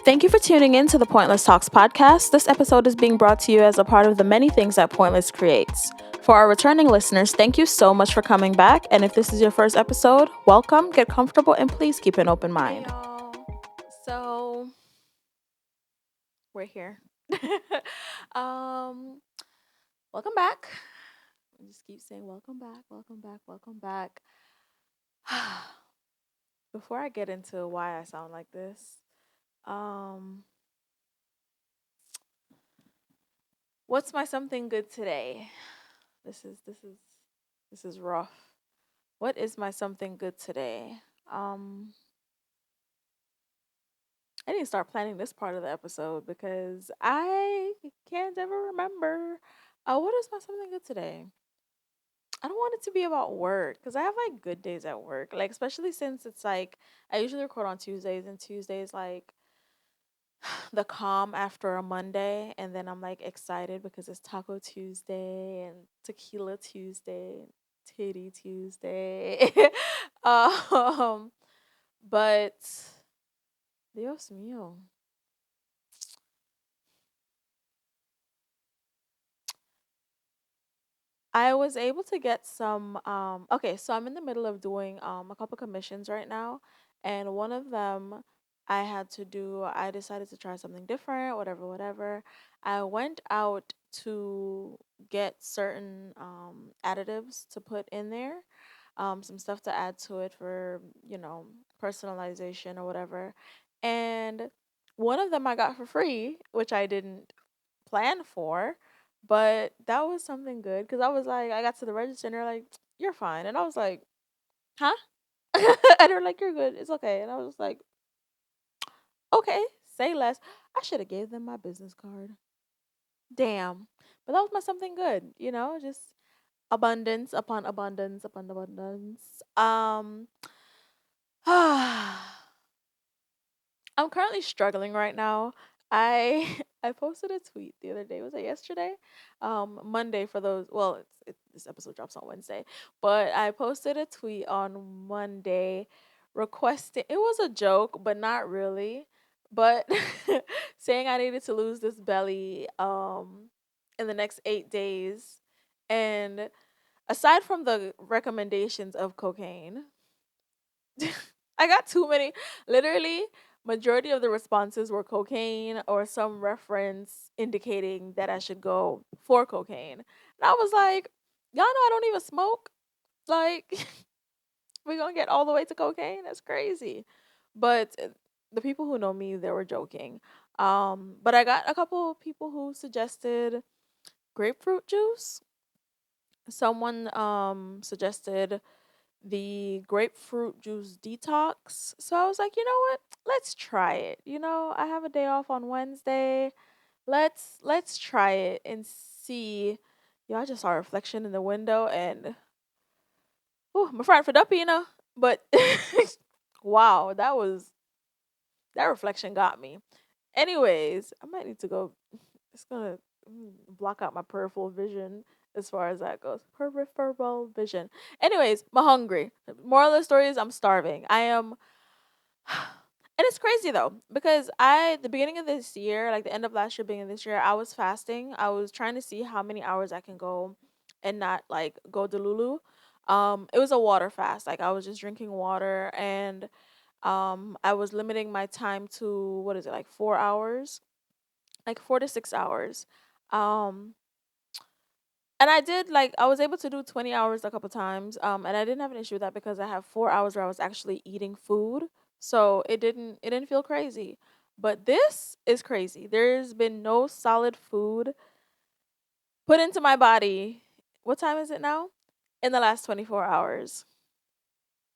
Thank you for tuning in to the Pointless Talks podcast. This episode is being brought to you as a part of the many things that Pointless creates. For our returning listeners, thank you so much for coming back. And if this is your first episode, welcome, get comfortable, and please keep an open mind. Hey, y'all. So, we're here. um, welcome back. I just keep saying welcome back, welcome back, welcome back. Before I get into why I sound like this, um, what's my something good today? This is rough. What is my something good today? Um I need to start planning this part of the episode because I can't ever remember. What is my something good today? I don't want it to be about work because I have like good days at work. Like especially since it's like I usually record on Tuesdays and Tuesdays like the calm after a Monday, and then I'm like excited because it's Taco Tuesday and Tequila Tuesday and Titty Tuesday. um, but Dios mío, I was able to get some. Okay, so I'm in the middle of doing a couple commissions right now, and one of them I had to do. I decided to try something different, whatever, whatever. I went out to get certain additives to put in there, some stuff to add to it for personalization or whatever, and one of them I got for free, which I didn't plan for, but that was something good because I was like, I got to the register and they're like, "You're fine," and I was like, "Huh?" And they're like, "You're good. It's okay," and I was just like, "Okay, say less." I should have gave them my business card. Damn, but that was my something good. Just abundance upon abundance upon abundance. I'm currently struggling right now. I I posted a tweet the other day. Was it yesterday? Monday for those. Well, this episode drops on Wednesday, but I posted a tweet on Monday requesting. It was a joke, but not really. But saying I needed to lose this belly in the next 8 days, and aside from the recommendations of cocaine, I got too many. Literally, majority of the responses were cocaine or some reference indicating that I should go for cocaine. And I was like, y'all know I don't even smoke. Like, we gonna get all the way to cocaine? That's crazy. But the people who know me, they were joking. But I got a couple of people who suggested grapefruit juice. Someone suggested the grapefruit juice detox. So I was like, you know what? Let's try it. I have a day off on Wednesday. Let's try it and see. Yo, I just saw a reflection in the window and my friend for duppy. But wow, that reflection got me. Anyways, I might need to go. It's gonna block out my peripheral vision as far as that goes. Peripheral vision. Anyways, I'm hungry. Moral of the story is I'm starving. I am, and it's crazy though because the beginning of this year, like the end of last year, beginning of this year, I was fasting. I was trying to see how many hours I can go and not like go delulu. It was a water fast. Like I was just drinking water and I was limiting my time to what is it like 4 hours, like 4 to 6 hours. Um, and I did like I was able to do 20 hours a couple times. And I didn't have an issue with that because I have 4 hours where I was actually eating food. So it didn't feel crazy. But this is crazy. There's been no solid food put into my body. What time is it now? In the last 24 hours.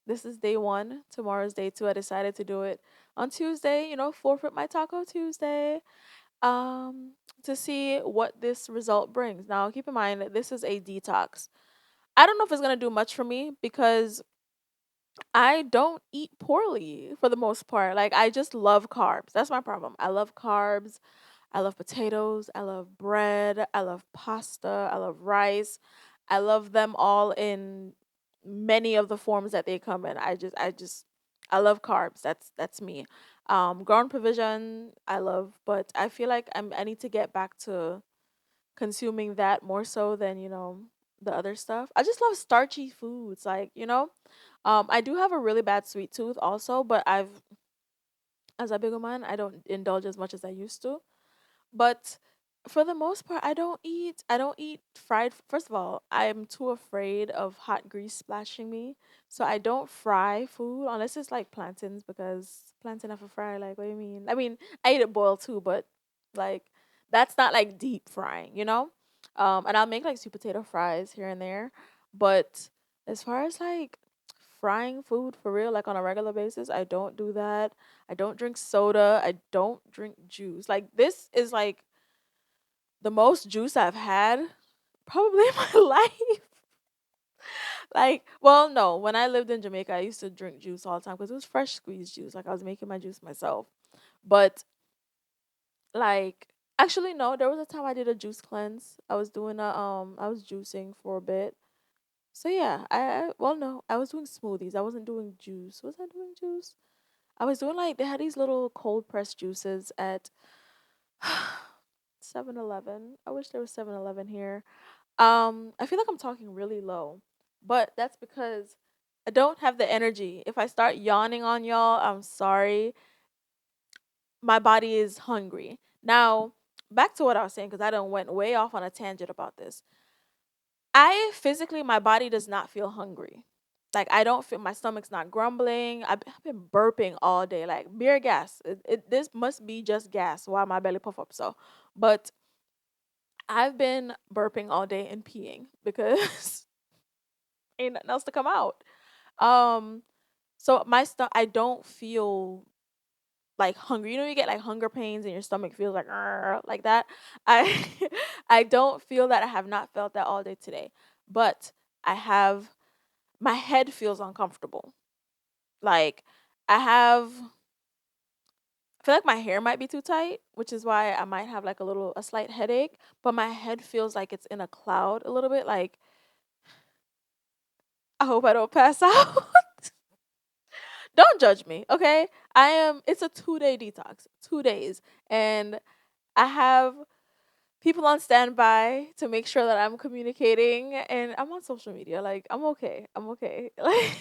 This is day one. Tomorrow's day two. I decided to do it on Tuesday, forfeit my Taco Tuesday. um to see what this result brings. Now, keep in mind that this is a detox. I don't know if it's going to do much for me because I don't eat poorly for the most part. Like I just love carbs. That's my problem. I love carbs. I love potatoes. I love bread. I love pasta. I love rice. I love them all in many of the forms that they come in. I love carbs. That's me. Ground provision I love, but I feel like I need to get back to consuming that more so than, the other stuff. I just love starchy foods, like, I do have a really bad sweet tooth also, but as a bigger man, I don't indulge as much as I used to. But for the most part, I don't eat fried. First of all, I'm too afraid of hot grease splashing me. So I don't fry food unless it's like plantains, because plantain have a fry. Like, what do you mean? I mean, I eat it boiled too, but like that's not like deep frying. And I'll make like sweet potato fries here and there. But as far as like frying food for real, like on a regular basis, I don't do that. I don't drink soda. I don't drink juice. Like, this is like the most juice I've had probably in my life. Like, well, no, when I lived in Jamaica, I used to drink juice all the time because it was fresh squeezed juice. Like, I was making my juice myself. But like, actually, no, there was a time I did a juice cleanse. I was juicing for a bit. So yeah, well, no, I was doing smoothies. I wasn't doing juice. Was I doing juice? I was doing, like, they had these little cold pressed juices at 7-Eleven. I wish there was 7-Eleven here. I feel like I'm talking really low, but that's because I don't have the energy. If I start yawning on y'all, I'm sorry. My body is hungry. Now, back to what I was saying, because I done went way off on a tangent about this. I physically, my body does not feel hungry. Like, I don't feel, my stomach's not grumbling. I've been burping all day, like mere gas. This must be just gas while my belly puff up. So, but I've been burping all day and peeing because ain't nothing else to come out. Um, so my stuff, I don't feel like hungry. You get like hunger pains and your stomach feels like "Arr," like that. I I don't feel that. I have not felt that all day today, but I have, my head feels uncomfortable. Like, I have, I feel like my hair might be too tight, which is why I might have like a slight headache. But my head feels like it's in a cloud a little bit. Like, I hope I don't pass out. Don't judge me, okay? It's a 2-day detox, 2 days. And I have people on standby to make sure that I'm communicating, and I'm on social media. Like, I'm okay. I'm okay. Like,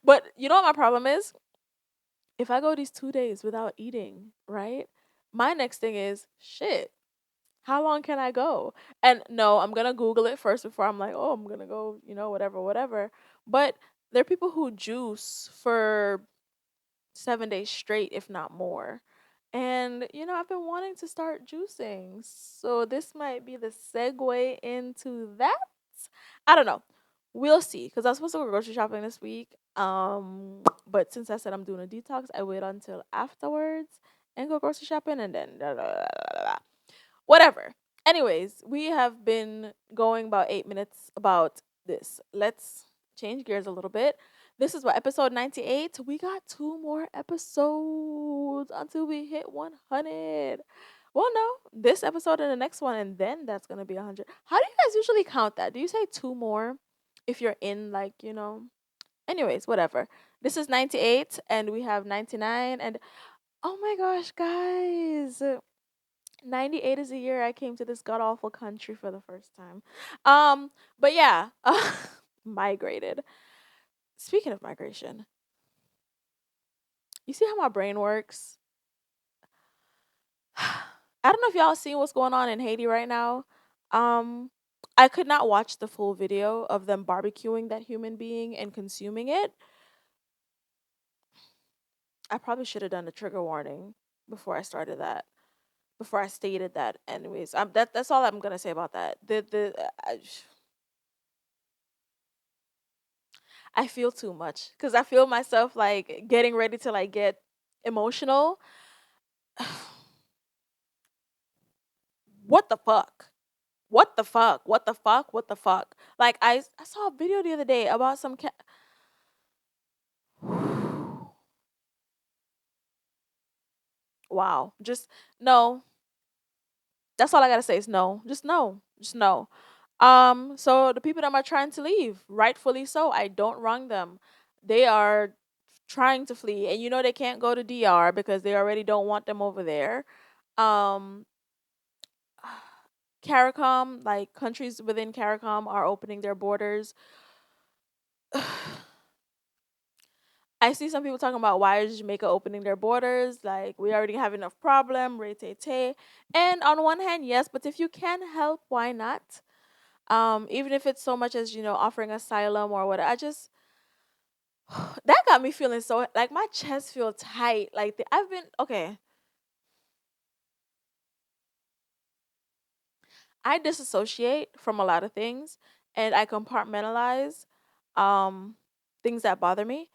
but you know what my problem is? If I go these 2 days without eating, right? My next thing is shit. How long can I go? And no, I'm gonna Google it first before I'm like, oh, I'm gonna go, whatever, whatever. But there are people who juice for 7 days straight, if not more. And, I've been wanting to start juicing. So this might be the segue into that. I don't know. We'll see. Because I was supposed to go grocery shopping this week. But since I said I'm doing a detox, I wait until afterwards and go grocery shopping, and then whatever. Anyways, we have been going about 8 minutes about this. Let's change gears a little bit. This is what, episode 98. We got two more episodes until we hit 100. Well, no, this episode and the next one, and then that's gonna be 100. How do you guys usually count that? Do you say two more if you're in, like, Anyways, whatever. This is 98, and we have 99, and oh my gosh, guys. 98 is the year I came to this god awful country for the first time. But yeah, migrated. Speaking of migration, you see how my brain works? I don't know if y'all seen what's going on in Haiti right now. Um, I could not watch the full video of them barbecuing that human being and consuming it. I probably should have done a trigger warning before I started that. Before I stated that. Anyways, that's all I'm gonna say about that. I feel too much because I feel myself like getting ready to like get emotional. What the fuck? What the fuck? What the fuck? What the fuck? Like, I saw a video the other day about some cat. Wow. Just no. That's all I gotta say is no. Just no. Just no. So the people that are trying to leave, rightfully so. I don't wrong them. They are trying to flee, and you know they can't go to DR because they already don't want them over there. Um, CARICOM, like countries within CARICOM, are opening their borders. I see some people talking about why is Jamaica opening their borders? Like we already have enough problem, rate te. And on one hand, yes, but if you can help, why not? Even if it's so much as offering asylum or what, I just that got me feeling so like my chest feel tight. Like I've been okay. I disassociate from a lot of things and I compartmentalize um things that bother me.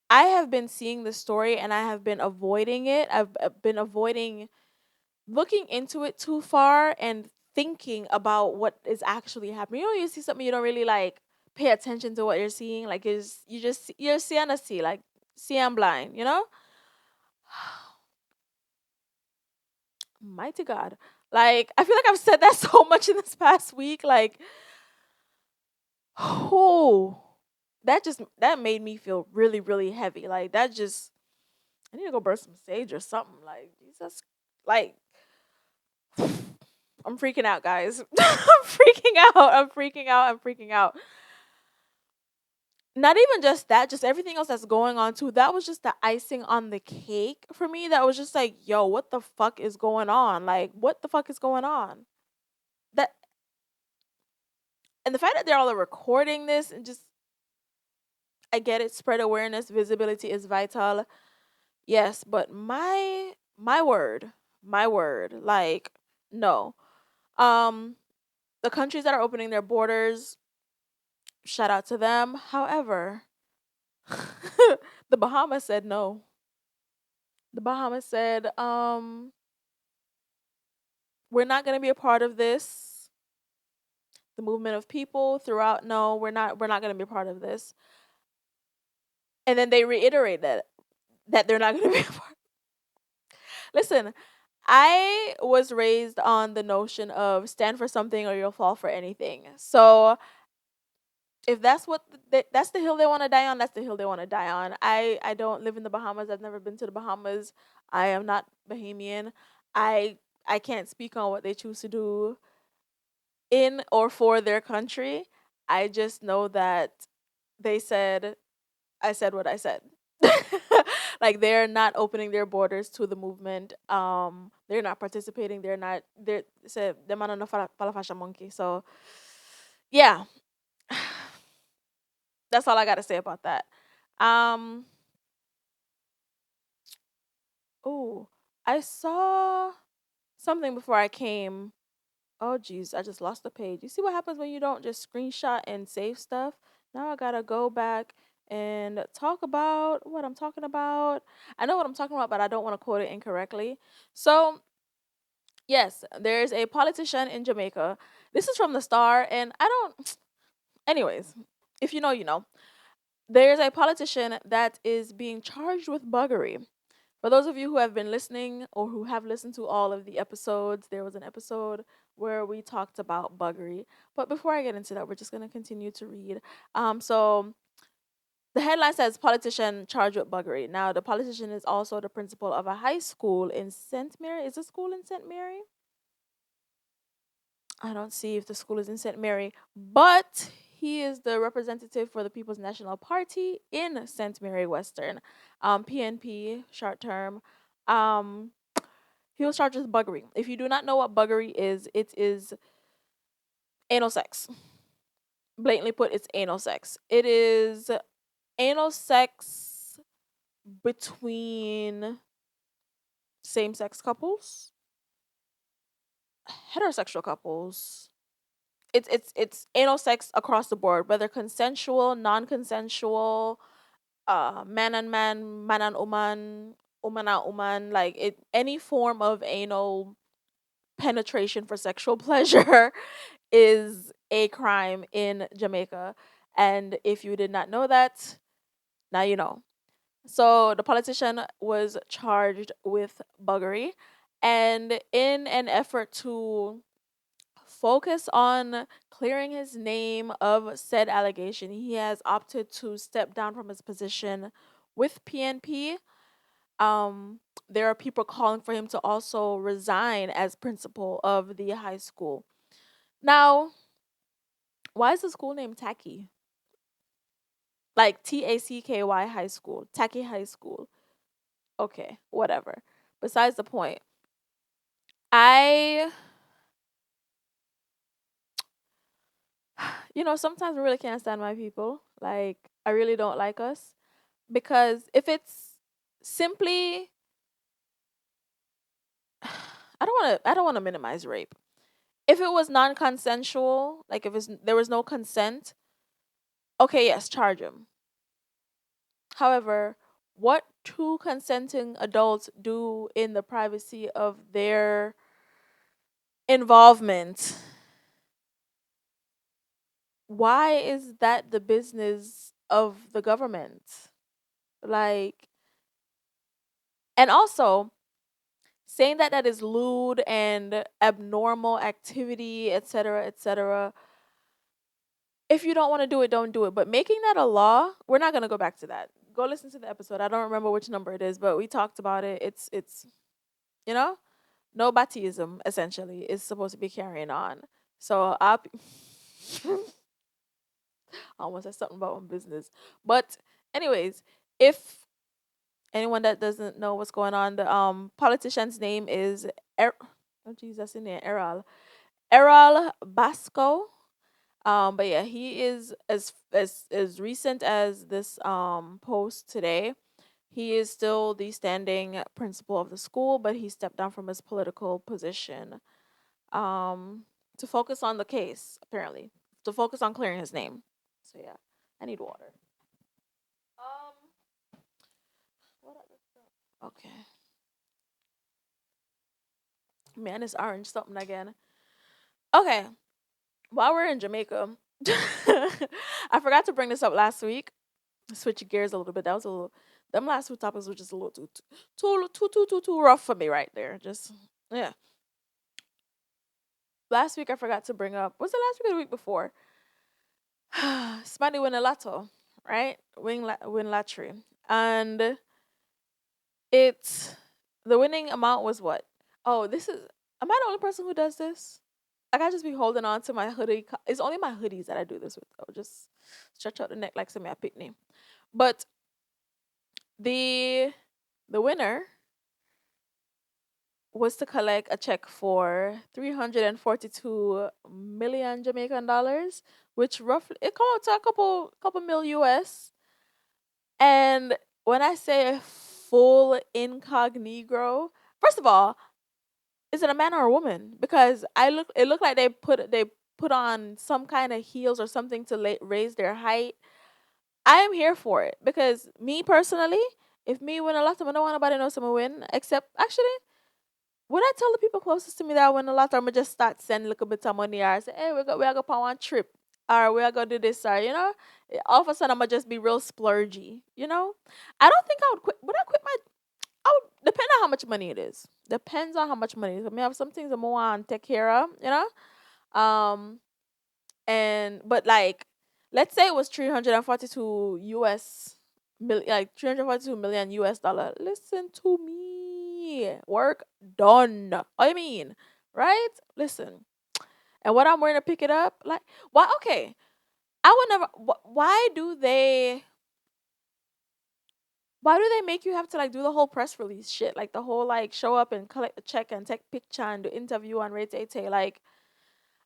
I have been seeing the story and I have been avoiding it. I've been avoiding looking into it too far and thinking about what is actually happening. You know, you see something you don't really like pay attention to what you're seeing. Like is you just you're seeing a see like see I'm blind. You know, mighty God. Like I feel like I've said that so much in this past week. Like, oh, that made me feel really really heavy. Like that just I need to go burn some sage or something. Like Jesus, like I'm freaking out, guys. I'm freaking out. I'm freaking out. I'm freaking out. Not even just that, just everything else that's going on too. That was just the icing on the cake for me. That was just like, yo, what the fuck is going on? Like, what the fuck is going on? That and the fact that they're all recording this and just I get it, spread awareness, visibility is vital. Yes, but my word, like no. Um the countries that are opening their borders, shout out to them. However, the Bahamas said no. The Bahamas said, we're not going to be a part of this. The movement of people throughout, no, we're not going to be a part of this. And then they reiterate that they're not going to be a part. Listen, I was raised on the notion of stand for something or you'll fall for anything. So if that's what that's the hill they want to die on, that's the hill they want to die on. I don't live in the Bahamas. I've never been to the Bahamas. I am not Bahamian. I can't speak on what they choose to do in or for their country. I just know that they said I said what I said. Like they're not opening their borders to the movement. They're not participating. They're said the man on the falafasha monkey. So yeah, that's all I got to say about that. Um. Oh, I saw something before I came. Oh, geez, I just lost the page. You see what happens when you don't just screenshot and save stuff? Now I gotta go back and talk about what I'm talking about. I know what I'm talking about, but I don't want to quote it incorrectly. So, yes, there's a politician in Jamaica. This is from the Star, and I don't. Anyways, if you know, you know. There's a politician that is being charged with buggery. For those of you who have been listening or who have listened to all of the episodes, there was an episode where we talked about buggery. But before I get into that, we're just going to continue to read. So the headline says politician charged with buggery. Now, the politician is also the principal of a high school in St. Mary. Is the school in St. Mary? I don't see if the school is in St. Mary, but he is the representative for the People's National Party in St. Mary Western, PNP, short term. Um, he was charged with buggery. If you do not know what buggery is, it is anal sex. Blatantly put, it's anal sex. It is anal sex between same sex couples, heterosexual couples. It's anal sex across the board, whether consensual, non-consensual, man and man, man and woman and woman, like it any form of anal penetration for sexual pleasure is a crime in Jamaica. And if you did not know that, now you know. So the politician was charged with buggery, and in an effort to focus on clearing his name of said allegation, he has opted to step down from his position with PNP, um, there are people calling for him to also resign as principal of the high school. Now, why is the school name Tacky? Like Tacky High School, Tacky High School. Okay, whatever. Besides the point, I, sometimes I really can't stand my people. Like, I really don't like us because if it's simply, I don't want to minimize rape. If it was non-consensual, like if there was no consent, okay, yes, charge him. However, what two consenting adults do in the privacy of their involvement, why is that the business of the government? Like, and also saying that that is lewd and abnormal activity, etc., etc. If you don't want to do it, don't do it. But making that a law, we're not gonna go back to that. Go listen to the episode. I don't remember which number it is, but we talked about it. It's you know no baptism essentially is supposed to be carrying on. So I almost said something about my business, but anyways, if anyone that doesn't know what's going on, the politician's name is oh Jesus in there Errol Basco. But yeah, he is as recent as this post today. He is still the standing principal of the school, but he stepped down from his political position um to focus on the case, apparently. To focus on clearing his name. So yeah, I need water. Um what other stuff? Okay. Man, it's orange something again. Okay. While we're in Jamaica, I forgot to bring this up last week. Switch gears a little bit. That was a little. Them last two topics were just a little too rough for me right there. Just yeah. Last week I forgot to bring up. Was it last week or the week before? Somebody win a lotto, right? Win lottery, and it's the winning amount was what? Oh, this is. Am I the only person who does this? Like I just be holding on to my hoodie. It's only my hoodies that I do this with. Though. Just stretch out the neck like some picnic. But the the winner was to collect a check for 342 million Jamaican dollars, which roughly it come out to a couple mil US. And when I say full incognito, first of all, is it a man or a woman? Because it looked like they put on some kind of heels or something to raise their height. I am here for it because me personally, if me win a lot, I don't want nobody knows I'm gonna win. Except actually, would I tell the people closest to me that I win a lot, or am I just start sending a little bit of money, or say, hey, we are go on one trip, or we are gonna do this, or all of a sudden I'm gonna just be real splurgy. I don't think I would quit. Would I quit my? I would depend on how much money it is. Depends on how much money it is. I mean, I have some things I'm more on take care of. Um, and but like, let's say it was 342 US like 342 million US dollar. Listen to me. Work done. What you mean? Right? Listen. And what I'm wearing to pick it up, like why okay. I would never why do they make you have to like do the whole press release shit? Like the whole like show up and collect the check and take picture and do interview on Ray Tay Tay. Like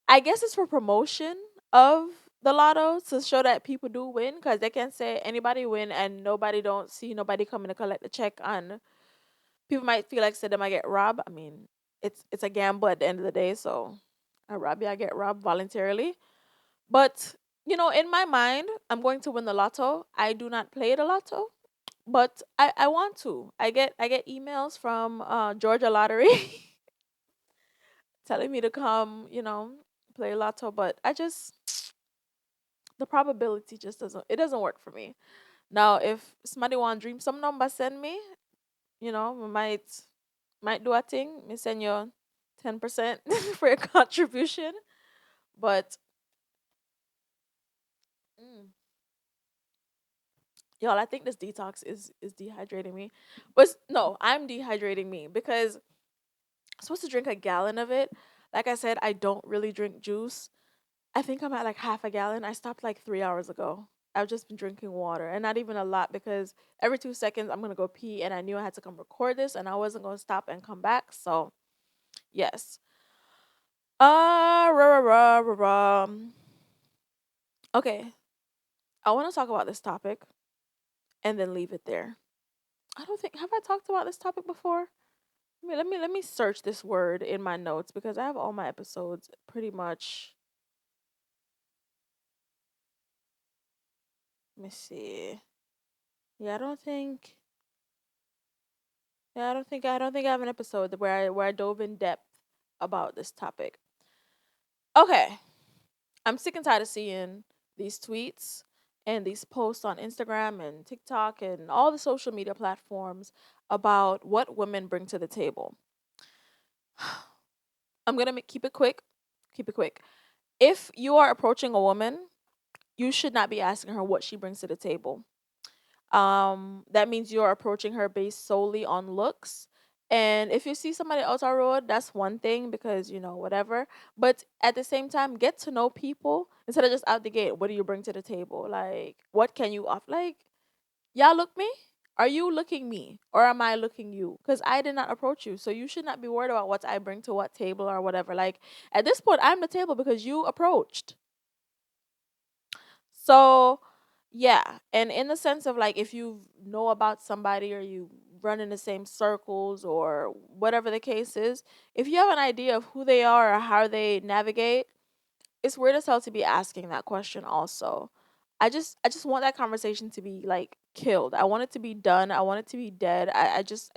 I guess it's for promotion of the lotto to show that people do win because they can say anybody win and nobody don't see nobody coming to collect the check and people might feel like said they might get robbed. I mean, it's a gamble at the end of the day, so I rob you, I get robbed voluntarily. But in my mind, I'm going to win the lotto. I do not play the lotto, but I want to. I get emails from Georgia Lottery telling me to come, play lotto, but I just the probability just doesn't work for me. Now, if somebody want to dream some number, send me. We might do a thing. Me send you 10% for your contribution, but mm, Y'all, I think this detox is dehydrating me. But no, I'm dehydrating me because I'm supposed to drink a gallon of it. Like I said, I don't really drink juice. I think I'm at like half a gallon. I stopped like 3 hours ago. I've just been drinking water and not even a lot because every 2 seconds I'm gonna go pee and I knew I had to come record this and I wasn't gonna stop and come back. So yes. Rah, rah, rah, rah, rah. Okay. I wanna talk about this topic and then leave it there. I don't think have I talked about this topic before? Let me search this word in my notes because I have all my episodes pretty much. Let me see. Yeah, I don't think I have an episode where I dove in depth about this topic. Okay. I'm sick and tired of seeing these tweets and these posts on Instagram and TikTok and all the social media platforms about what women bring to the table. I'm going to keep it quick. Keep it quick. If you are approaching a woman, you should not be asking her what she brings to the table. That means you're approaching her based solely on looks. And if you see somebody else on road, that's one thing because whatever. But at the same time, get to know people instead of just out the gate. What do you bring to the table? Like, what can you offer? Like, y'all look me. Are you looking me or am I looking you? Because I did not approach you, so you should not be worried about what I bring to what table or whatever. Like at this point, I'm the table because you approached. So, yeah. And in the sense of like if you know about somebody or you run in the same circles or whatever the case is, if you have an idea of who they are or how they navigate, it's weird as hell to be asking that question also. I just want that conversation to be like killed. I want it to be done. I want it to be dead. I just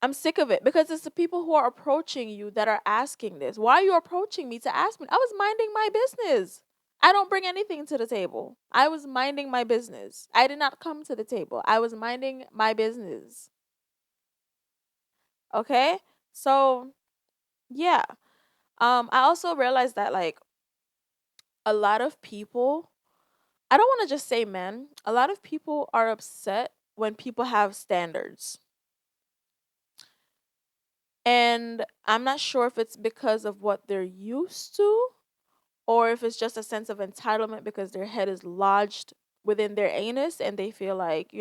I'm sick of it because it's the people who are approaching you that are asking this. Why are you approaching me to ask me? I was minding my business. I don't bring anything to the table. I was minding my business. I did not come to the table. I was minding my business. Okay? So, yeah. I also realized that like a lot of people, I don't want to just say men, a lot of people are upset when people have standards. And I'm not sure if it's because of what they're used to or if it's just a sense of entitlement because their head is lodged within their anus and they feel like,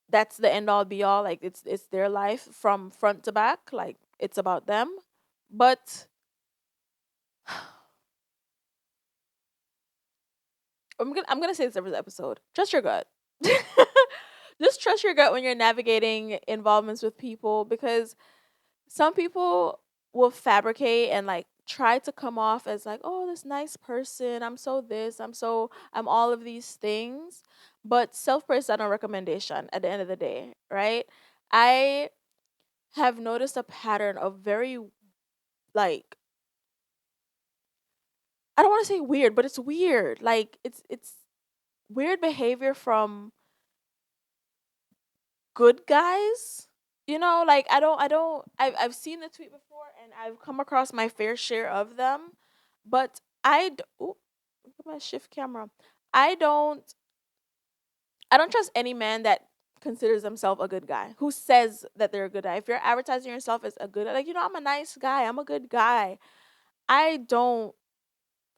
that's the end all be all, like it's their life from front to back, like it's about them. But I'm gonna say this every episode. Trust your gut. Just trust your gut when you're navigating involvements with people because some people will fabricate and like try to come off as like, oh, this nice person. I'm so this. I'm all of these things. But self praise is not a recommendation at the end of the day, right? I have noticed a pattern of very like I don't want to say weird, but it's weird. Like it's weird behavior from good guys. Like I've seen the tweet before and I've come across my fair share of them, but ooh, look at my shift camera. I don't I don't trust any man that considers himself a good guy who says that they're a good guy. If you're advertising yourself as a good, like I'm a nice guy, I'm a good guy. I don't.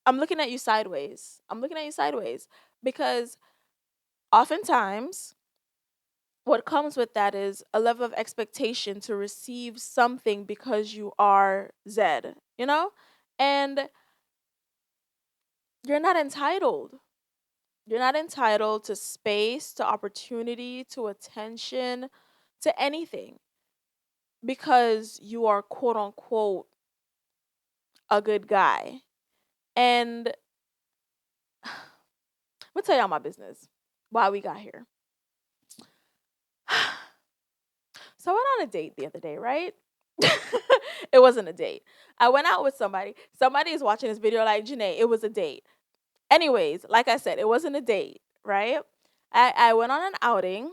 I'm looking at you sideways. I'm looking at you sideways because oftentimes what comes with that is a level of expectation to receive something because you are Zed, And you're not entitled. You're not entitled to space, to opportunity, to attention, to anything because you are quote unquote a good guy. And I'm gonna tell y'all my business. Why we got here. So I went on a date the other day, right? It wasn't a date. I went out with somebody. Somebody is watching this video like, Janae, it was a date. Anyways, like I said, it wasn't a date, right? I went on an outing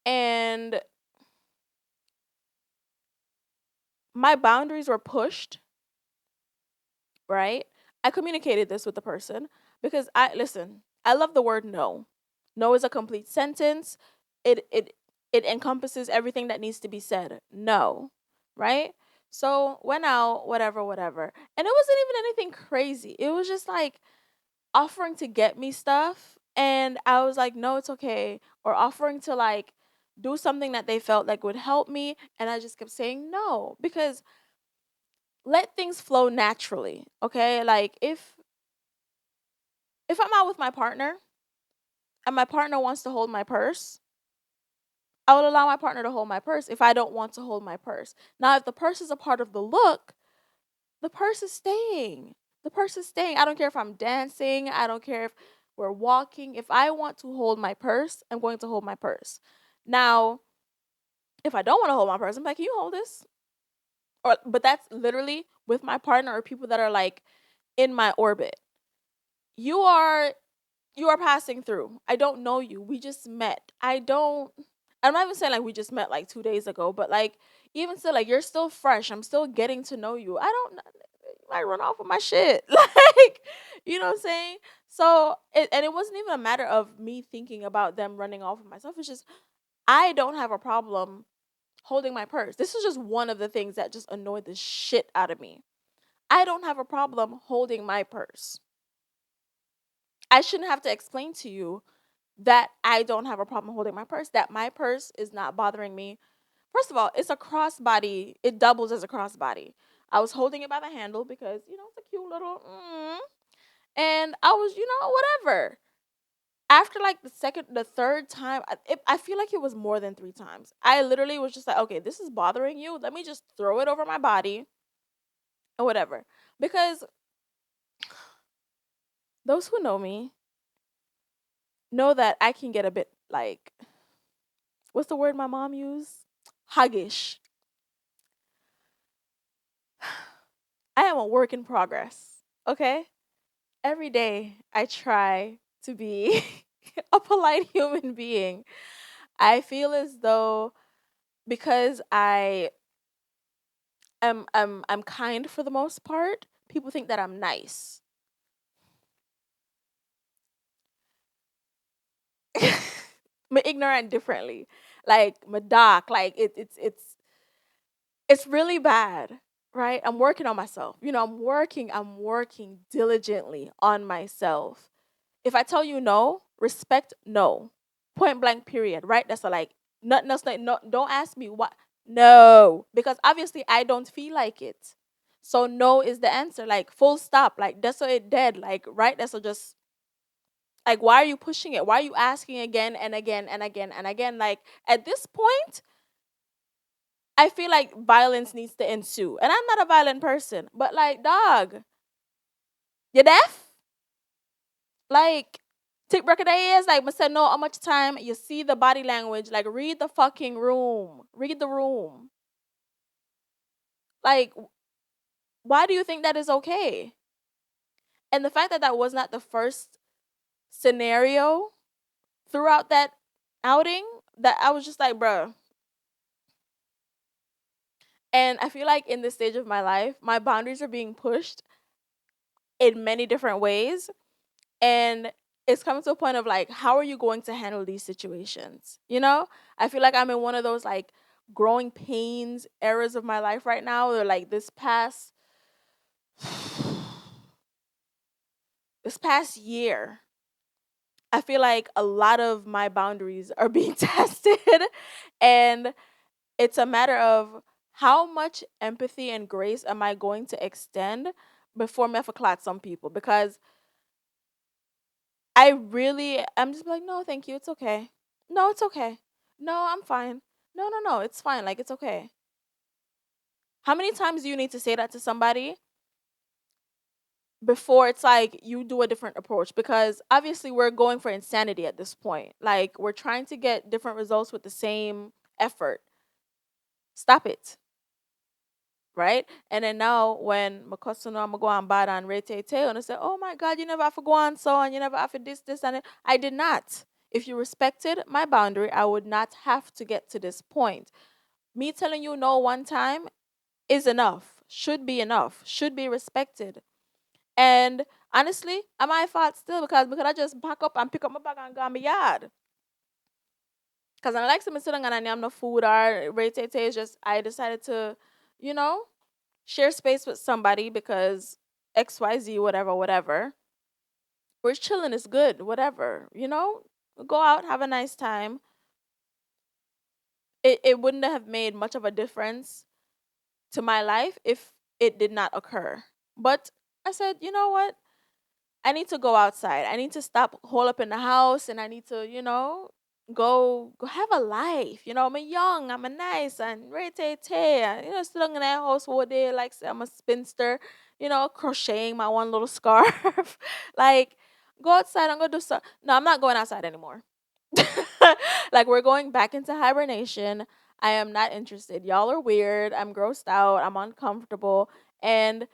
and my boundaries were pushed, right? I communicated this with the person because listen, I love the word no. No is a complete sentence. It encompasses everything that needs to be said. No, right? So went out, whatever, whatever, and it wasn't even anything crazy. It was just like offering to get me stuff, and I was like, no, it's okay, or offering to like do something that they felt like would help me, and I just kept saying no because let things flow naturally, okay? Like if I'm out with my partner and my partner wants to hold my purse, I will allow my partner to hold my purse if I don't want to hold my purse. Now, if the purse is a part of the look, the purse is staying. The purse is staying. I don't care if I'm dancing. I don't care if we're walking. If I want to hold my purse, I'm going to hold my purse. Now, if I don't want to hold my purse, I'm like, can you hold this? Or, but that's literally with my partner or people that are like in my orbit. You are you are passing through. I don't know you. We just met. I'm not even saying like we just met like 2 days ago, but like even still, like you're still fresh. I'm still getting to know you. I don't you might run off with my shit. Like, you know what I'm saying? So and it wasn't even a matter of me thinking about them running off with myself. It's just I don't have a problem holding my purse. This is just one of the things that just annoyed the shit out of me. I don't have a problem holding my purse. I shouldn't have to explain to you that I don't have a problem holding my purse, that my purse is not bothering me. First of all, it's a crossbody. It doubles as a crossbody. I was holding it by the handle because, it's a cute little, and I was, whatever. After like the third time, I feel like it was more than 3 times. I literally was just like, okay, this is bothering you. Let me just throw it over my body and whatever. Because those who know me know that I can get a bit like, what's the word my mom used? Huggish. I am a work in progress. Okay? Every day I try to be a polite human being. I feel as though because I'm kind for the most part, people think that I'm nice. I'm ignorant differently. Like my dark, like it's really bad, right? I'm working on myself. I'm working diligently on myself. If I tell you no, respect no. Point blank period, right? That's a, like nothing else, like no, don't ask me what. No, because obviously I don't feel like it. So no is the answer. Like full stop. Like that's what it dead. Like right, that's what just like why are you pushing it? Why are you asking again and again and again and again? Like at this point, I feel like violence needs to ensue. And I'm not a violent person, but like, dog, you deaf? Like, take break of the ears. Like, I said, no, how much time you see the body language. Like, read the fucking room. Read the room. Like, why do you think that is okay? And the fact that that was not the first scenario throughout that outing, that I was just like, bruh. And I feel like in this stage of my life, my boundaries are being pushed in many different ways. And it's coming to a point of like, how are you going to handle these situations? I feel like I'm in one of those like growing pains eras of my life right now. Or like this past year, I feel like a lot of my boundaries are being tested. And it's a matter of how much empathy and grace am I going to extend before me have to clock some people, because I'm just like, no, thank you. It's okay. No, it's okay. No, I'm fine. No, no, no, it's fine. Like, it's okay. How many times do you need to say that to somebody before it's like you do a different approach? Because obviously we're going for insanity at this point. Like, we're trying to get different results with the same effort. Stop it. Right? And then now when Makosuno I'm go on bad and rate and I say, oh my God, you never have to go on so and you never have to this, and it. I did not. If you respected my boundary, I would not have to get to this point. Me telling you no one time is enough, should be enough, should be respected. And Honestly, am I fault still because I just pack up and pick up my bag and go on my yard. Because I like some sitting and I am no food or rate is just I decided to, you know, share space with somebody because XYZ, whatever, whatever. We're chilling is good, whatever, Go out, have a nice time. It wouldn't have made much of a difference to my life if it did not occur. But I said, you know what? I need to go outside. I need to stop hole up in the house and I need to, go have a life. I'm a young, I'm a nice and still in that house all day like say I'm a spinster, crocheting my one little scarf. Like go outside and go do stuff. No, I'm not going outside anymore. Like we're going back into hibernation. I am not interested. Y'all are weird. I'm grossed out. I'm uncomfortable. And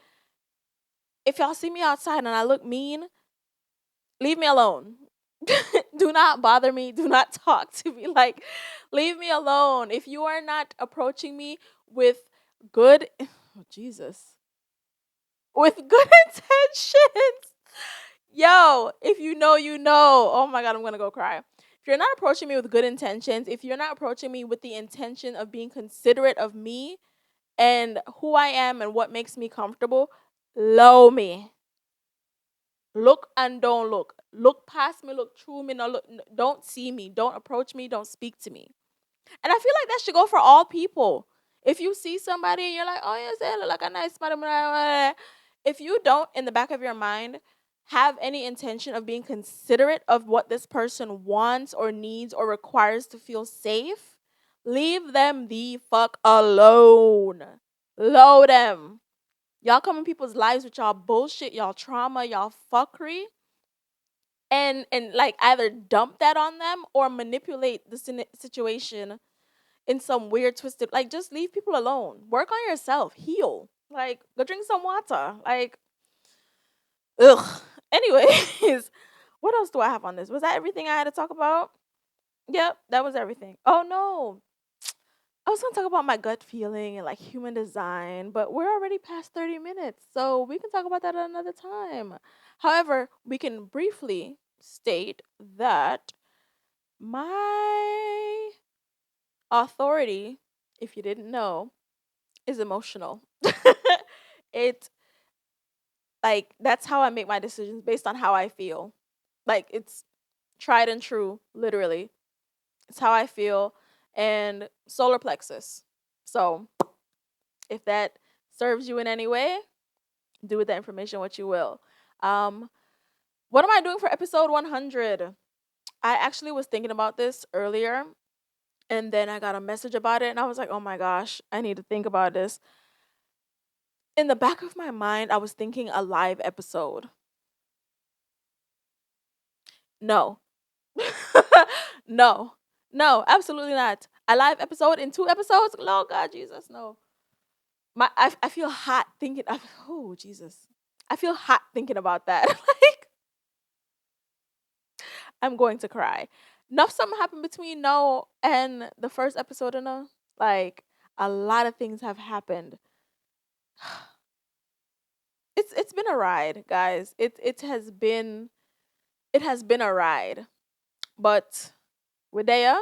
if y'all see me outside and I look mean, leave me alone. Do not bother me. Do not talk to me. Like, leave me alone. If you are not approaching me with good, oh, Jesus, with good intentions, yo, if you know, you know. Oh my God, I'm going to go cry. If you're not approaching me with good intentions, if you're not approaching me with the intention of being considerate of me and who I am and what makes me comfortable, low me. Look and don't look. Look past me, look through me, no look don't see me, don't approach me, don't speak to me. And I feel like that should go for all people. If you see somebody and you're like, oh yes, they look like a nice madam. If you don't in the back of your mind have any intention of being considerate of what this person wants or needs or requires to feel safe, leave them the fuck alone. Load them. Y'all come in people's lives with y'all bullshit, y'all trauma, y'all fuckery, and like either dump that on them or manipulate the situation in some weird twisted like just leave people alone. Work on yourself, heal. Like go drink some water. Like ugh. Anyways, what else do I have on this? Was that everything I had to talk about? Yep, that was everything. Oh no. I was gonna talk about my gut feeling and like human design, but we're already past 30 minutes, so we can talk about that at another time. However, we can briefly state that my authority, if you didn't know, is emotional. It like that's how I make my decisions based on how I feel. Like it's tried and true, literally. It's how I feel and solar plexus. So, if that serves you in any way, do with that information what you will. Um, what am I doing for episode 100? I actually was thinking about this earlier and then I got a message about it and I was like, oh my gosh, I need to think about this. In the back of my mind, I was thinking a live episode. No. No. No, absolutely not. A live episode in 2 episodes? Oh God, Jesus, no. I feel hot thinking of, oh Jesus. I feel hot thinking about that. Like I'm going to cry. Enough something happened between no and the first episode of no. Like a lot of things have happened. It's been a ride, guys. It has been a ride. But we're there.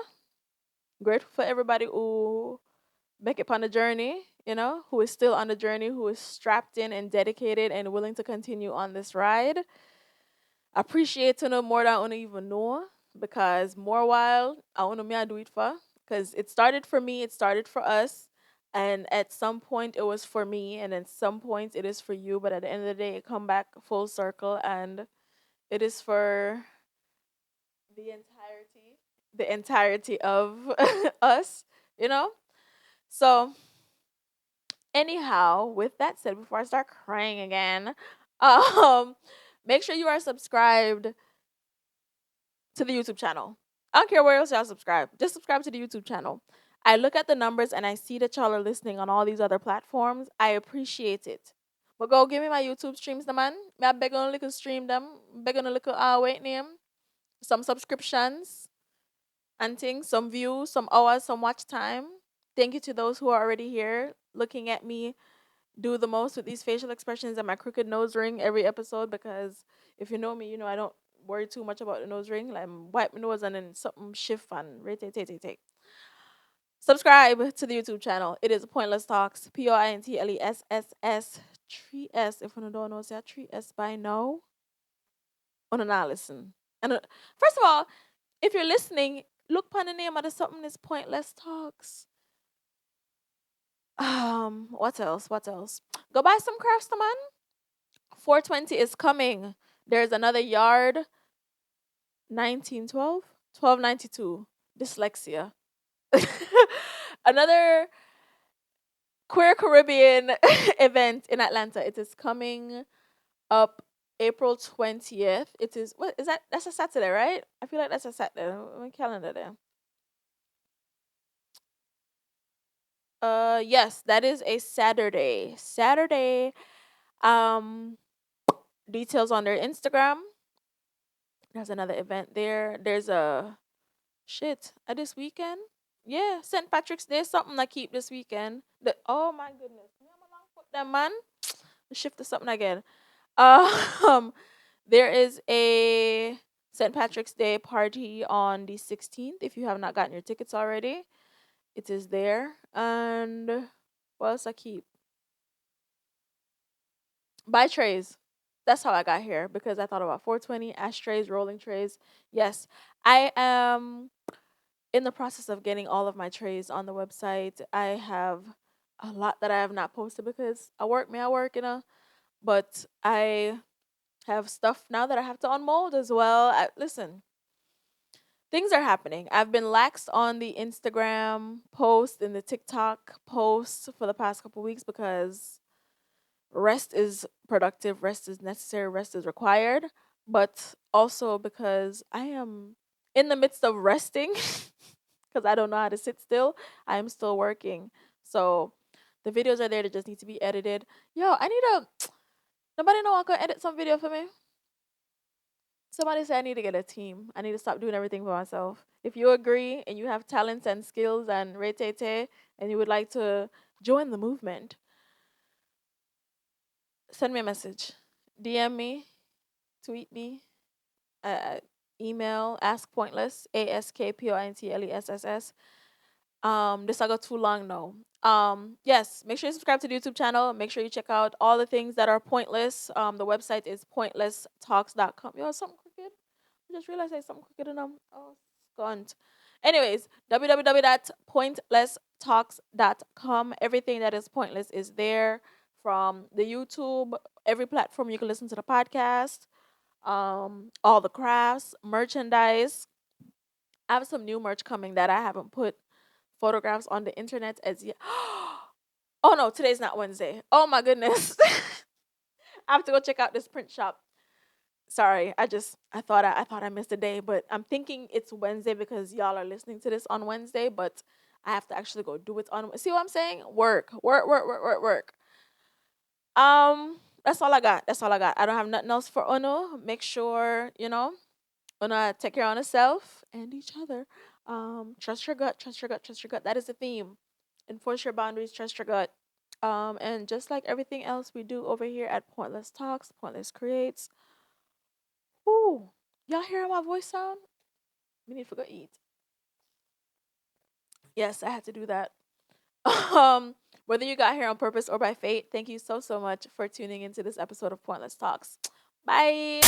Grateful for everybody who make it on the journey, who is still on the journey, who is strapped in and dedicated and willing to continue on this ride. Appreciate to know more than I don't even know because more while I want to me I do it for because it started for me, it started for us, and at some point it was for me, and at some point it is for you. But at the end of the day, it come back full circle, and it is for the entirety of us, you know. So anyhow, with that said, before I start crying again, um, make sure you are subscribed to the YouTube channel. I don't care where else y'all subscribe. Just subscribe to the YouTube channel. I look at the numbers and I see that y'all are listening on all these other platforms. I appreciate it. But go give me my YouTube streams, the man. Me I beg on a little stream them. Beg on a little wait name. Some subscriptions and things, some views, some hours, some watch time. Thank you to those who are already here looking at me do the most with these facial expressions and my crooked nose ring every episode, because if you know me, you know I don't worry too much about the nose ring. Like, wipe my nose and then something shift and take. Subscribe to the YouTube channel. It is Pointless Talks. POINTLESSS. Tree S. If you don't know, say Tree S by now. On an listen. And first of all, if you're listening, look upon the name of the something is Pointless Talks. What else? What else? Go buy some crafts, man. 420 is coming. There's another yard. 1912? 1292. Dyslexia. Another Queer Caribbean event in Atlanta. It is coming up April 20th. It is, what is that? That's a Saturday, right? I feel like that's a Saturday. My calendar there. Yes, that is a Saturday. Saturday. Um Details on their Instagram. There's another event there. There's a shit this weekend. Yeah, St. Patrick's Day, something I keep this weekend. Oh my goodness. Me, I'm a long foot there, man. Shift to something again. Um, there is a St. Patrick's Day party on the 16th. If you have not gotten your tickets already, it is there. And what else I keep? Buy trays. That's how I got here, because I thought about 420 ashtrays, rolling trays. Yes, I am in the process of getting all of my trays on the website. I have a lot that I have not posted because I work, but I have stuff now that I have to unmold as well. Listen, things are happening. I've been laxed on the Instagram post and the TikTok posts for the past couple weeks because rest is productive, rest is necessary, rest is required, but also because I am in the midst of resting because I don't know how to sit still. I am still working. So the videos are there, they just need to be edited. Yo, I need a nobody know I can edit some video for me. Somebody said I need to get a team. I need to stop doing everything for myself. If you agree and you have talents and skills and retete and you would like to join the movement, send me a message. DM me, tweet me, uh, email, ask pointless, ASKPOINTLESSS. This I got too long now. Yes, make sure you subscribe to the YouTube channel. Make sure you check out all the things that are pointless. The website is pointlesstalks.com. Yo, something crooked. I just realized there's something crooked in them. Oh, gone. Anyways, www.pointlesstalks.com. Everything that is pointless is there, from the YouTube, every platform you can listen to the podcast, all the crafts, merchandise. I have some new merch coming that I haven't put photographs on the internet as yet. Oh no, today's not Wednesday. Oh my goodness. I have to go check out this print shop. Sorry, I thought I missed a day, but I'm thinking it's Wednesday because y'all are listening to this on Wednesday, but I have to actually go do it on. See what I'm saying? Work, work, work, work, work, work. That's all I got. That's all I got. I don't have nothing else for Ono. Make sure Una take care of yourself and each other. Trust your gut, trust your gut, trust your gut. That is the theme. Enforce your boundaries, trust your gut. And just like everything else we do over here at Pointless Talks, Pointless Creates. Ooh, y'all hear how my voice sound? We need to go eat. Yes, I had to do that. Um, Whether you got here on purpose or by fate, thank you so so much for tuning into this episode of Pointless Talks. Bye.